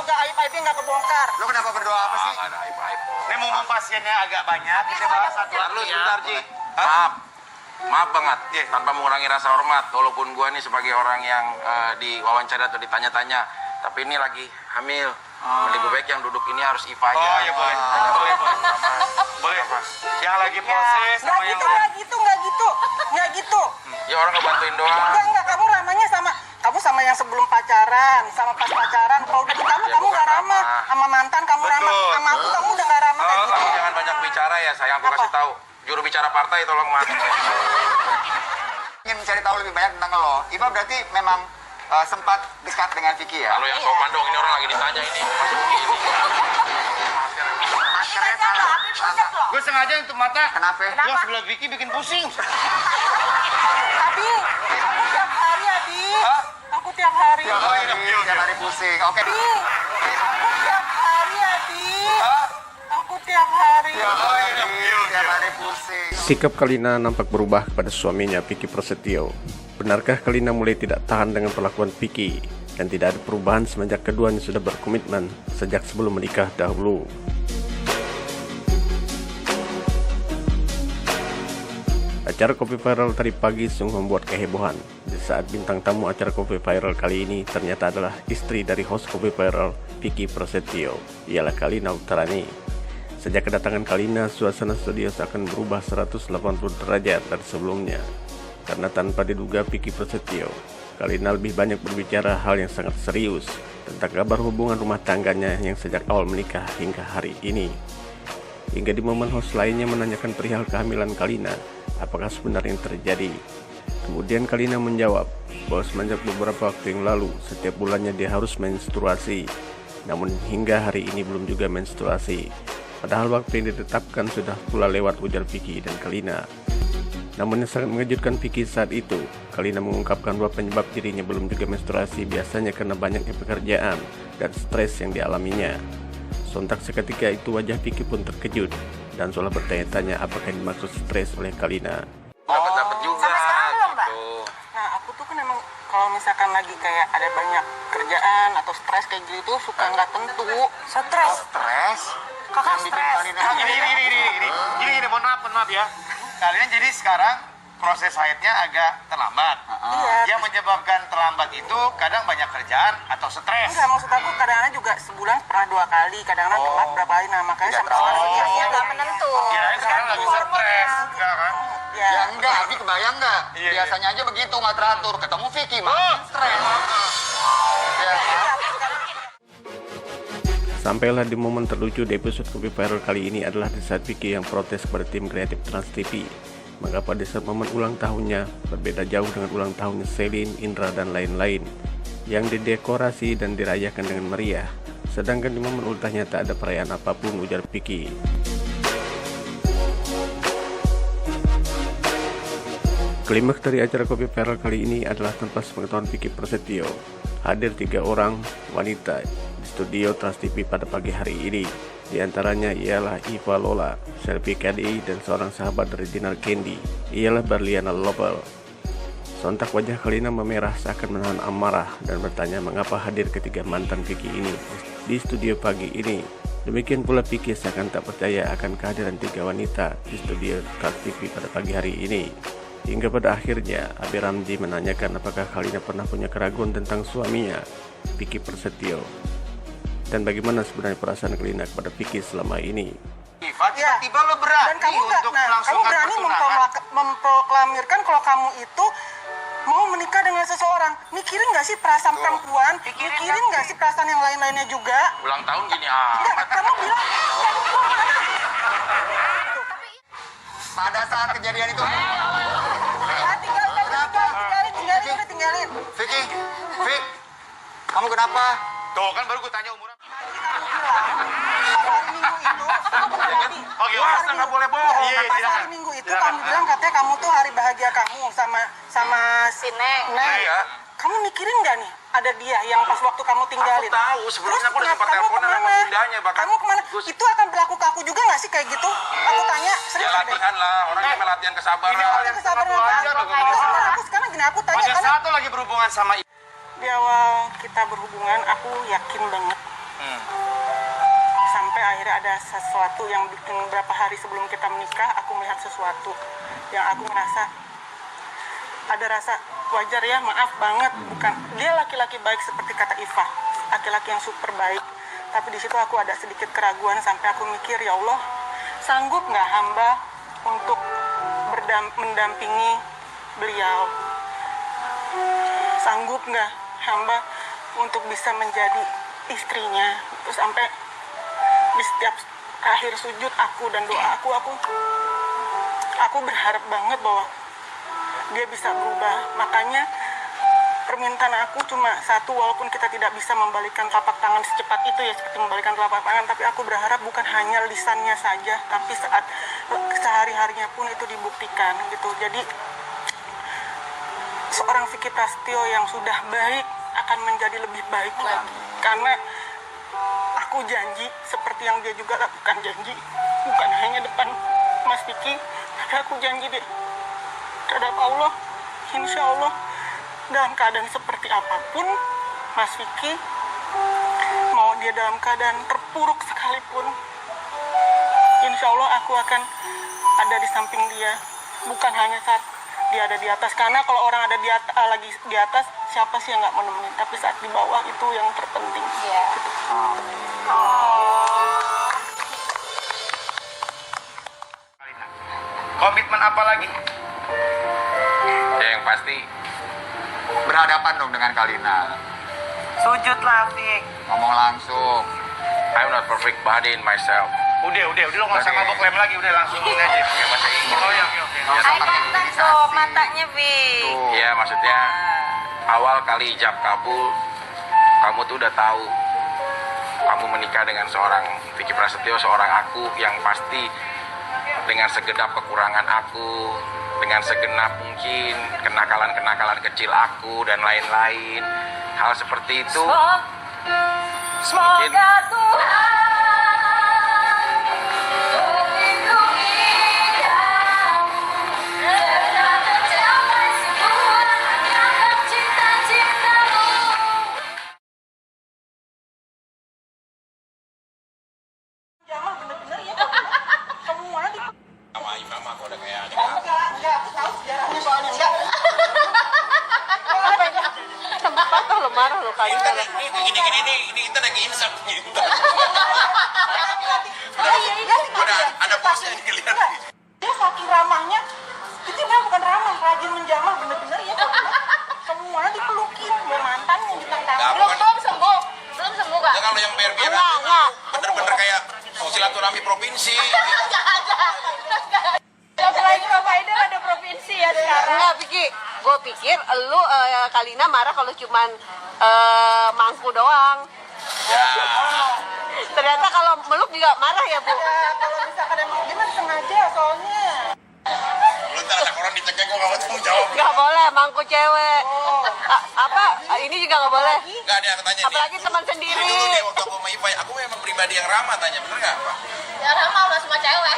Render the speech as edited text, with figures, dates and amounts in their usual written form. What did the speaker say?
semoga aib-aibnya nggak kebongkar. Lo kenapa berdoa apa sih? Ada aib-aib. Ini mumpung pasiennya agak banyak, kita bahas satu. Bentar lu sebentar, Ji. Maaf banget, tanpa mengurangi rasa hormat, walaupun gua nih sebagai orang yang diwawancara atau ditanya-tanya, tapi ini lagi hamil. Lebih baik yang duduk ini harus Iva aja. Oh, ya boleh. Boleh. Yang lagi proses sama yang lain. Nggak gitu. Ya orang ngebantuin doang. Enggak, kamu ramahnya kamu sama yang sebelum pacaran, sama pas pacaran. Kalau udah nikah kamu nggak ramah. Sama mantan kamu ramah, sama aku kamu udah nggak ramah kayak gitu. Jangan banyak bicara ya, sayang. Aku kasih tahu. Juru bicara partai tolong masuk. Ingin mencari tahu lebih banyak tentang lo. Iva berarti memang sempat dekat dengan Vicky ya? Kalau yang sopan dong, ini orang lagi ditanya ini. Masuk begini. Maskernya salah. Gue sengaja untuk mata. Kenapa? Lo sebelah Vicky bikin pusing. Abi, aku tiap hari, Abi. Aku tiap hari. Tiap hari pusing. Oke. Abi, aku tiap hari, Abi. Aku tiap hari. Tiap hari pusing. Sikap Kalina nampak berubah kepada suaminya Vicky Prasetyo. Benarkah Kalina mulai tidak tahan dengan perlakuan Vicky dan tidak ada perubahan semenjak keduanya sudah berkomitmen sejak sebelum menikah dahulu? Acara Kopi Viral tadi pagi sungguh membuat kehebohan di saat bintang tamu acara Kopi Viral kali ini ternyata adalah istri dari host Kopi Viral Vicky Prasetyo, ialah Kalina Uttarani. Sejak kedatangan Kalina, suasana studio seakan berubah 180 derajat dari sebelumnya. Karena tanpa diduga Vicky Prasetyo, Kalina lebih banyak berbicara hal yang sangat serius tentang kabar hubungan rumah tangganya yang sejak awal menikah hingga hari ini. Hingga di momen host lainnya menanyakan perihal kehamilan Kalina, apakah sebenarnya yang terjadi. Kemudian Kalina menjawab bahwa semenjak beberapa waktu yang lalu, setiap bulannya dia harus menstruasi. Namun hingga hari ini belum juga menstruasi. Padahal waktu yang ditetapkan sudah pula lewat, ujar Vicky dan Kalina. Namun yang sangat mengejutkan Vicky saat itu, Kalina mengungkapkan bahwa penyebab dirinya belum juga menstruasi biasanya karena banyaknya pekerjaan dan stres yang dialaminya. Sontak seketika itu wajah Vicky pun terkejut dan seolah bertanya-tanya apakah yang dimaksud stres oleh Kalina. Dapat juga. Sampai sekarang belum, Mbak? Gitu. Nah, aku tuh kan emang kalau misalkan lagi kayak ada banyak kerjaan atau stres kayak gitu tuh suka nggak tentu. Stres? Stres? Kakak Yang bikin stres. Kalina. Gini, mohon maaf ya. Kalian jadi sekarang proses haidnya agak terlambat. Iya. Yang menyebabkan terlambat itu kadang banyak kerjaan atau stres. Enggak, maksud aku kadang-kadang juga sebulan pernah 2 kali, kadang-kadang telat berapa kali. Nah, makanya sampai sekarang Iya, nggak menentu. Kirain sekarang lagi stres. Enggak kan? Ya. Ya enggak, Abi kebayang enggak? Iya, Biasanya aja begitu nggak teratur. Ketemu Vicky makin stres. Ya. Sampailah di momen terlucu di episode Kopi Viral kali ini adalah di saat Vicky yang protes kepada tim kreatif Trans TV. Mengapa di saat momen ulang tahunnya berbeda jauh dengan ulang tahunnya Selin, Indra, dan lain-lain yang didekorasi dan dirayakan dengan meriah. Sedangkan di momen ultahnya tak ada perayaan apapun, ujar Vicky. Klimaks dari acara Kopi Viral kali ini adalah tanpa sepengetahuan Vicky Prasetyo. Hadir 3 orang wanita di studio Trans TV pada pagi hari ini. Di antaranya ialah Iva Lola, Selvi KDI, dan seorang sahabat dari Dinar Candy, ialah Berliana Lopel. Sontak wajah Kalina memerah seakan menahan amarah dan bertanya mengapa hadir ketiga mantan Vicky ini di studio pagi ini. Demikian pula Vicky seakan tak percaya akan kehadiran 3 wanita di studio Trans TV pada pagi hari ini. Hingga pada akhirnya Abi Ramji menanyakan apakah Kalina pernah punya keraguan tentang suaminya, Vicky Prasetyo. Dan bagaimana sebenarnya perasaan Kalina kepada Vicky selama ini. Tiba-tiba lo berani Dan kamu nggak, untuk kamu melangsungkan berani pertunangan. memproklamirkan kalau kamu itu mau menikah dengan seseorang. Mikirin nggak sih perasaan perempuan? Mikirin nggak sih perasaan yang lain-lainnya juga? Ulang tahun gini Enggak, kamu bilang. Pada saat kejadian itu, Tinggalin. Vicky, Vic, kamu kenapa? Tuh kan baru gue tanya umurnya. Hari Minggu itu, Oke, masa nggak boleh bohong. pas hari Minggu itu kamu bilang katanya kamu tuh hari bahagia kamu sama si Neng. Iya. Kamu mikirin nggak nih ada dia yang pas waktu kamu tinggalin? Aku tahu, sebelumnya aku udah sempat Kamu teleponan sama kemana? bundanya, bahkan Kamu kemana? Gus. Itu akan berlaku ke aku juga nggak sih kayak gitu? Aku tanya, Ya serius deh. latihan lah, orang yang latihan kesabaran. Ada kesabaran apa? Aku sekarang gini, aku tanya Pada karena saat lo lagi berhubungan sama di awal kita berhubungan, aku yakin banget Sampai akhirnya ada sesuatu yang bikin beberapa hari sebelum kita menikah, aku melihat sesuatu yang aku merasa ada rasa wajar ya, maaf banget, bukan dia laki-laki baik seperti kata Iva, laki-laki yang super baik, tapi di situ aku ada sedikit keraguan sampai aku mikir, ya Allah, sanggup nggak hamba untuk mendampingi beliau, sanggup nggak hamba untuk bisa menjadi istrinya. Terus sampai di setiap akhir sujud aku dan doa aku berharap banget bahwa dia bisa berubah. Makanya permintaan aku cuma satu, walaupun kita tidak bisa membalikan telapak tangan secepat itu ya, seperti membalikan telapak tangan, tapi aku berharap bukan hanya lisannya saja, tapi saat sehari-harinya pun itu dibuktikan gitu. Jadi seorang Vicky Prasetyo yang sudah baik akan menjadi lebih baik lagi, karena aku janji seperti yang dia juga lakukan, janji bukan hanya depan Mas Vicky, tapi aku janji deh terhadap Allah, insya Allah dalam keadaan seperti apapun Mas Vicky, mau dia dalam keadaan terpuruk sekalipun, insya Allah aku akan ada di samping dia, bukan hanya saat dia ada di atas, karena kalau orang ada lagi di atas, siapa sih yang nggak menemani, tapi saat di bawah itu yang terpenting. Gitu. Komitmen apa lagi? Ya, yang pasti Berhadapan dong dengan Kalina. Sujud lah, Fik. Ngomong langsung. I'm not perfect body in myself. Udah lo nggak usah ngabok lem lagi, udah langsung ini aja. Ya, masa ini. Oh iya, oke. Ayo kontak dong matanya, Vi. Iya, maksudnya awal kali ijab kabul, kamu tuh udah tahu kamu menikah dengan seorang Vicky Prasetyo, seorang aku yang pasti dengan segenap kekurangan aku, dengan segenap mungkin kenakalan-kenakalan kecil aku dan lain-lain, hal seperti itu mungkin Tuhan Jamal bener-bener ya, kamu mana di... sama Iva mah aku udah kayak Enggak, aku tahu sejarahnya soalnya, enggak. patah lo marah lo kali gini ini kita lagi insaf gitu. Udah ada bosnya nih, lihat. Dia saking ramahnya, itu dia bukan ramah, rajin menjamah bener-bener ya. Kamu mana dipelukin, mau mantan yang ditantang. belum sembuh Kak. Ya kalau yang biar Enggak. bener-bener kayak silaturahmi provinsi. Selain provider ada provinsi ya sekarang. Enggak, Vicky. Gue pikir lu Kalina marah kalau cuman mangku doang. Ya. Ternyata kalau meluk juga marah ya, Bu. Ya, kalau misalkan emang dia mah sengaja soalnya. Lu ntar ada orang dicekek gue gak mau tanggung jawab. Nggak boleh mangku cewek. Apa? Ini juga nggak boleh. Enggak, dia aku tanya nih. Apalagi teman sendiri. Ini dulu nih waktu aku sama Iva, aku memang pribadi yang ramah, tanya bener gak Pak? Ya ramah udah semua cewek.